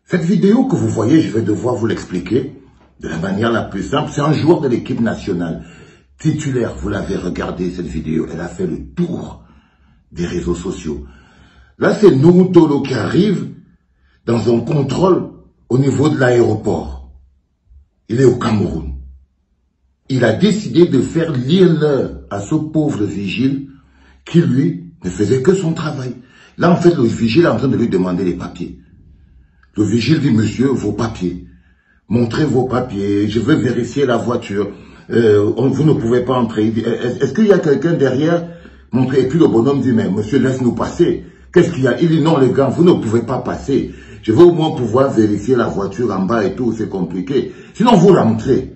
Cette vidéo que vous voyez, je vais devoir vous l'expliquer de la manière la plus simple. C'est un joueur de l'équipe nationale, titulaire. Vous l'avez regardé, cette vidéo. Elle a fait le tour des réseaux sociaux. Là, c'est Nouhou Tolo qui arrive dans un contrôle au niveau de l'aéroport. Il est au Cameroun. Il a décidé de faire lire l'heure à ce pauvre vigile qui, lui, ne faisait que son travail. Là, en fait, le vigile est en train de lui demander les papiers. Le vigile dit, monsieur, vos papiers. Montrez vos papiers, je veux vérifier la voiture. Vous ne pouvez pas entrer. Est-ce qu'il y a quelqu'un derrière? Montrez. Et puis le bonhomme dit, mais monsieur, laisse-nous passer. Qu'est-ce qu'il y a? Il dit, non les gars, vous ne pouvez pas passer. Je veux au moins pouvoir vérifier la voiture en bas et tout, c'est compliqué. Sinon, vous rentrez.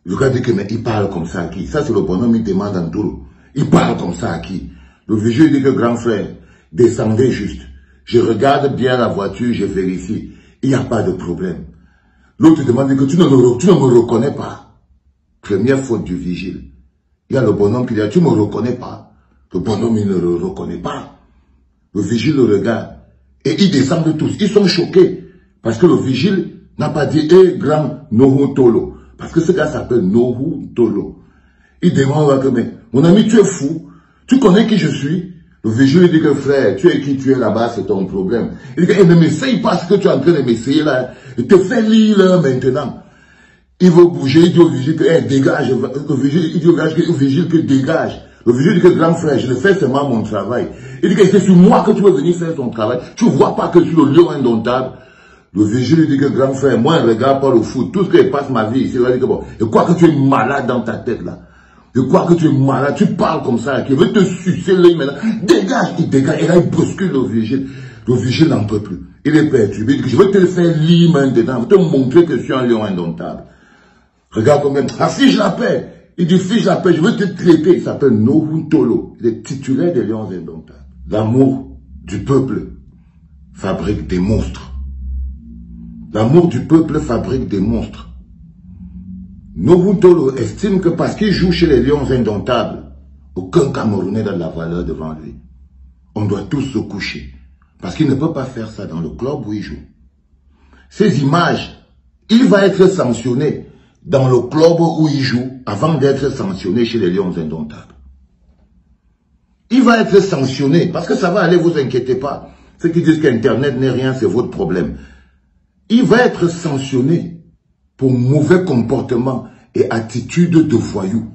Le gars dit que, mais il parle comme ça à qui? Ça, c'est le bonhomme, il demande en tout. Il parle comme ça à qui? Le vigile dit que, grand frère, descendez juste. Je regarde bien la voiture, je vérifie. Il n'y a pas de problème. L'autre demande que tu ne me reconnais pas. Première faute du vigile. Il y a le bonhomme qui dit, tu ne me reconnais pas. Le bonhomme, il ne le reconnaît pas. Le vigile le regarde. Et ils descendent tous. Ils sont choqués. Parce que le vigile n'a pas dit, hé, grand Nouhou Tolo. Parce que ce gars s'appelle Nouhou Tolo. Il demande que, mais, mon ami, tu es fou. Tu connais qui je suis? Le vigile dit que, frère, tu es qui tu es là-bas, c'est ton problème. Il dit que, ne m'essaye pas ce que tu es en train de m'essayer là. Il te fait lire là maintenant. Il veut bouger, il dit au vigile que, dégage. Le vigile, il dit au vigile que dégage. Le vigile dit que, grand frère, je ne fais seulement mon travail. Il dit que c'est sur moi que tu veux venir faire ton travail. Tu ne vois pas que je suis le lion indomptable. Le vigile dit que, grand frère, moi, je ne regarde pas le foot. Tout ce que je passe ma vie ici, il dit que, bon, je crois que tu es malade dans ta tête là. Je crois que tu es malade, tu parles comme ça, qui veut te sucer l'œil maintenant. Dégage, il dégage, et là il bouscule le vigile. Le vigile n'en peut plus. Il est perturbé, il dit que je veux te le faire lire maintenant, je veux te montrer que je suis un lion indomptable. Regarde combien, affiche la paix. Il dit, fiche la paix, je veux te traiter. Il s'appelle Nouhou Tolo. Il est titulaire des lions indomptables. L'amour du peuple fabrique des monstres. L'amour du peuple fabrique des monstres. Nouhou Tolo estime que parce qu'il joue chez les lions indomptables, aucun Camerounais n'a de la valeur devant lui. On doit tous se coucher. Parce qu'il ne peut pas faire ça dans le club où il joue. Ces images, il va être sanctionné dans le club où il joue avant d'être sanctionné chez les lions indomptables. Il va être sanctionné parce que ça va aller, vous inquiétez pas. Ceux qui disent qu'Internet n'est rien, c'est votre problème. Il va être sanctionné pour mauvais comportement et attitude de voyou.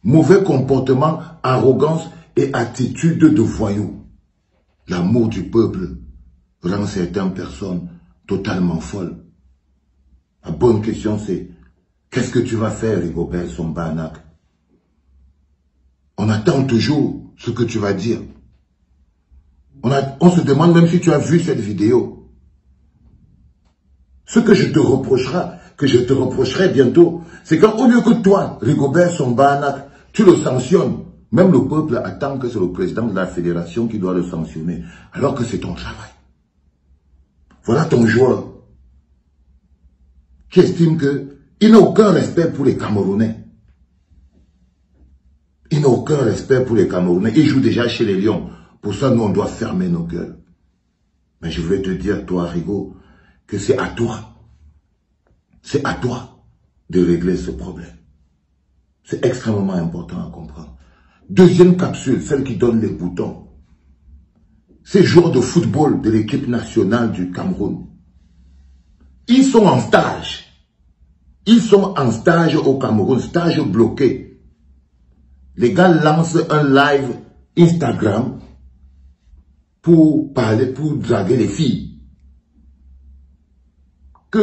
Mauvais comportement, arrogance et attitude de voyou. L'amour du peuple rend certaines personnes totalement folles. La bonne question c'est, qu'est-ce que tu vas faire, Rigobert Song-Banak? On attend toujours ce que tu vas dire. On se demande même si tu as vu cette vidéo. Ce que je te reprocherai bientôt, c'est qu'au lieu que toi, Rigobert Song-Banak, tu le sanctionnes, même le peuple attend que c'est le président de la fédération qui doit le sanctionner, alors que c'est ton travail. Voilà ton joueur qui estime qu'il n'a aucun respect pour les Camerounais. Il n'a aucun respect pour les Camerounais. Il joue déjà chez les Lions. Pour ça, nous, on doit fermer nos gueules. Mais je voulais te dire, toi, Rigo, que c'est à toi de régler ce problème. C'est extrêmement important à comprendre. Deuxième capsule, celle qui donne les boutons. Ces joueurs de football de l'équipe nationale du Cameroun, ils sont en stage. Ils sont en stage au Cameroun, stage bloqué. Les gars lancent un live Instagram pour parler, pour draguer les filles. Que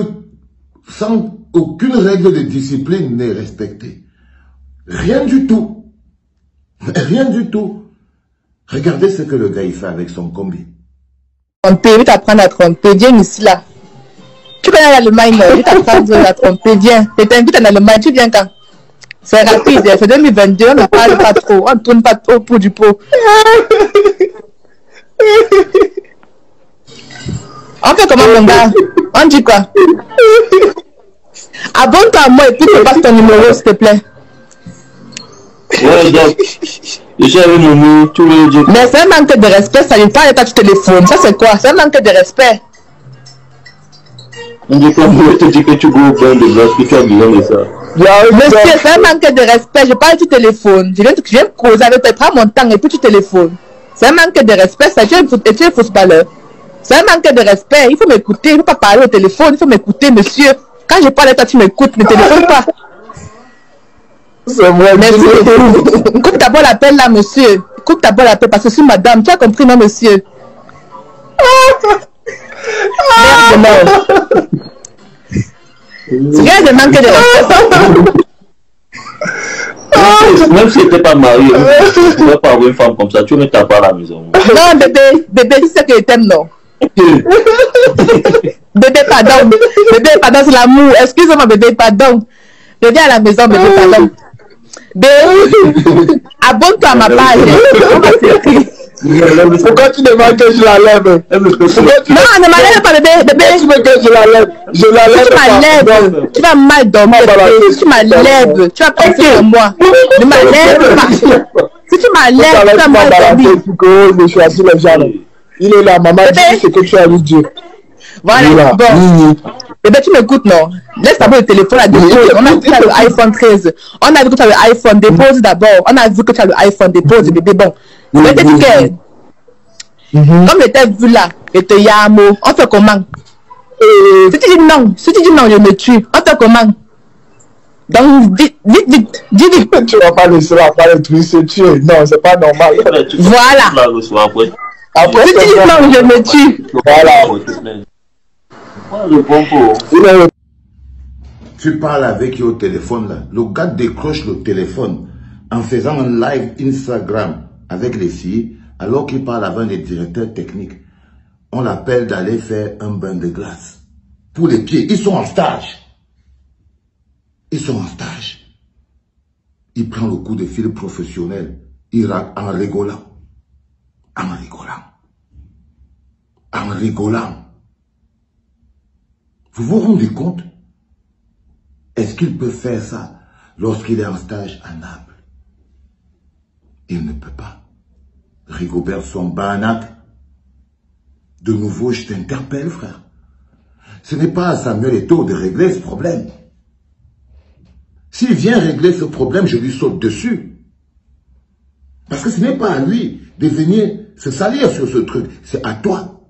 sans aucune règle de discipline n'est respectée. Rien du tout. Rien du tout. Regardez ce que le gars il fait avec son combi. Tromper, je vais t'apprendre à tromper. Viens ici là. Tu connais l'Allemagne, je vais t'apprendre à tromper. Viens. Je t'invite en Allemagne. Tu viens quand? C'est rapide. C'est 2022. On ne parle pas trop. On ne tourne pas trop pour du pot. On fait comment, mon gars? On dit quoi? Abonne-toi à moi et puis te passe ton numéro, s'il te plaît. Ouais, donc. Je suis avec Moumi, tu veux dire. Mais c'est un manque de respect, ça n'est pas l'état du téléphone. Ça, c'est quoi? C'est un manque de respect. On dit comme je te dis que tu go au bain de glace, que tu as besoin de ça. Monsieur, c'est un manque de respect. Je parle du téléphone. Je viens causer avec toi, prends mon temps et puis tu téléphones. C'est un manque de respect, ça. Tu es un footballeur. C'est un manque de respect. Il faut m'écouter. Il ne faut pas parler au téléphone. Il faut m'écouter, monsieur. Quand je parle à toi, tu m'écoutes. Ne téléphone pas. C'est vrai. Merci. Coupe d'abord l'appel là, monsieur. Coupe d'abord l'appel parce que c'est madame. Tu as compris, non, monsieur? Merde, non. Rien de manque de respect. Même si tu n'étais pas marié, tu ne pouvais pas avoir une femme comme ça, tu ne tapes pas à la maison. Non, bébé, tu sais que je t'aime, non? Bébé, pardon. Bébé, pardon, c'est l'amour. Excuse-moi, bébé, pardon. Reviens à la maison, bébé, pardon. Bébé, abonne-toi à ma page. On va s'écrire. Pourquoi tu demandes que je la lève? Non, ne m'enlève pas, bébé. Bébé, Tu veux que je la lève? Je la lève. tu m'enlèves. Tu vas mal dormir, bébé. Si tu m'enlèves, tu vas penser à moi. Ne m'enlève pas. Si tu m'enlèves, tu vas mal dormir. Je choisis les gens. Il est là, maman, dis ce que tu as lui dire. Voilà, bon. Bébé, tu m'écoutes, non? Laisse d'abord le téléphone à dépose. On a vu que tu as le iPhone 13. On a vu que tu as le iPhone. Dépose d'abord. On a vu que tu as le iPhone. Dépose, bébé. Bon. Je vais te dire que, comme je t'ai vu là, et te yamo, on fait comment? Si tu dis non, je me tue. On fait comment? Donc, vite. Tu vas pas laisser la parler de se tuer. Non, c'est pas normal. Voilà. Après, Si tu dis non, je me tue. Voilà. Tu parles avec lui au téléphone là. Le gars décroche le téléphone en faisant un live Instagram avec les filles alors qu'il parle avec les directeurs techniques. On l'appelle d'aller faire un bain de glace. Pour les pieds, ils sont en stage. Ils sont en stage. Il prend le coup de fil professionnel. Il rate en rigolant. En rigolant. En rigolant. Vous vous rendez compte? Est-ce qu'il peut faire ça lorsqu'il est en stage à Naples? Il ne peut pas. Rigobert Sambanac. De nouveau, je t'interpelle, frère. Ce n'est pas à Samuel Eto'o de régler ce problème. S'il vient régler ce problème, je lui saute dessus. Parce que ce n'est pas à lui de venir se salir sur ce truc. C'est à toi.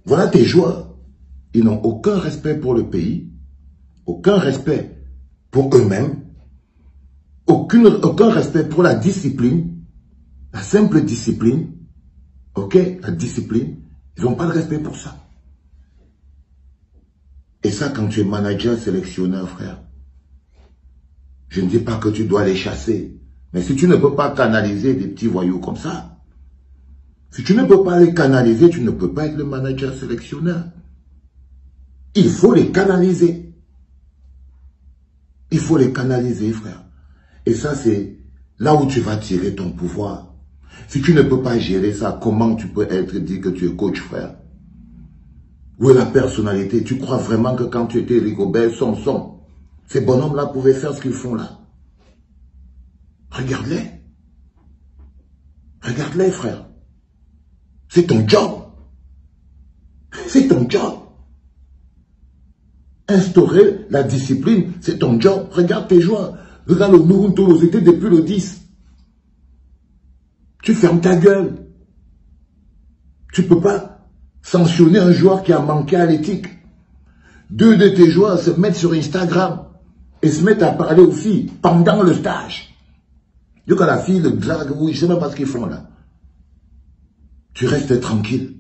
Voilà tes joueurs. Ils n'ont aucun respect pour le pays, aucun respect pour eux-mêmes, aucun respect pour la discipline, la simple discipline, ok, la discipline, ils n'ont pas de respect pour ça. Et ça, quand tu es manager, sélectionneur, frère, je ne dis pas que tu dois les chasser, mais si tu ne peux pas canaliser des petits voyous comme ça, si tu ne peux pas les canaliser, tu ne peux pas être le manager sélectionneur. Il faut les canaliser. Il faut les canaliser, frère. Et ça, c'est là où tu vas tirer ton pouvoir. Si tu ne peux pas gérer ça, comment tu peux être dit que tu es coach, frère? Où est la personnalité? Tu crois vraiment que quand tu étais Rigobert Samson, ces bonhommes-là pouvaient faire ce qu'ils font là? Regarde-les. Regarde-les, frère. C'est ton job. C'est ton job. Instaurer la discipline, c'est ton job. Regarde tes joueurs. Regarde le Nouroutolo, c'était depuis le 10. Tu fermes ta gueule. Tu ne peux pas sanctionner un joueur qui a manqué à l'éthique. Deux de tes joueurs se mettent sur Instagram et se mettent à parler aux filles pendant le stage. Donc quand la fille le drague, oui, je ne sais même pas ce qu'ils font là. Tu restes tranquille.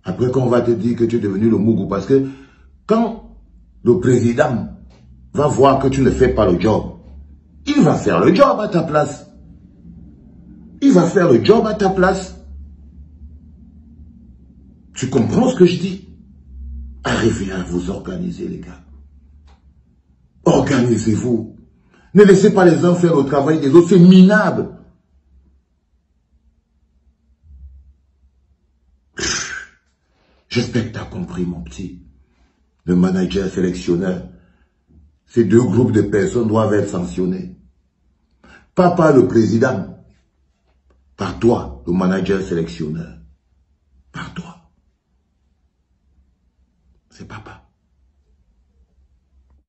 Après qu'on va te dire que tu es devenu le Mougou, parce que quand le président va voir que tu ne fais pas le job, il va faire le job à ta place. Il va faire le job à ta place. Tu comprends ce que je dis? Arrivez à vous organiser, les gars. Organisez-vous. Ne laissez pas les uns faire le travail des autres, c'est minable. J'espère que tu as compris, mon petit. Le manager sélectionneur, ces deux groupes de personnes doivent être sanctionnés. Pas par le président. Par toi, le manager sélectionneur. Par toi. C'est papa.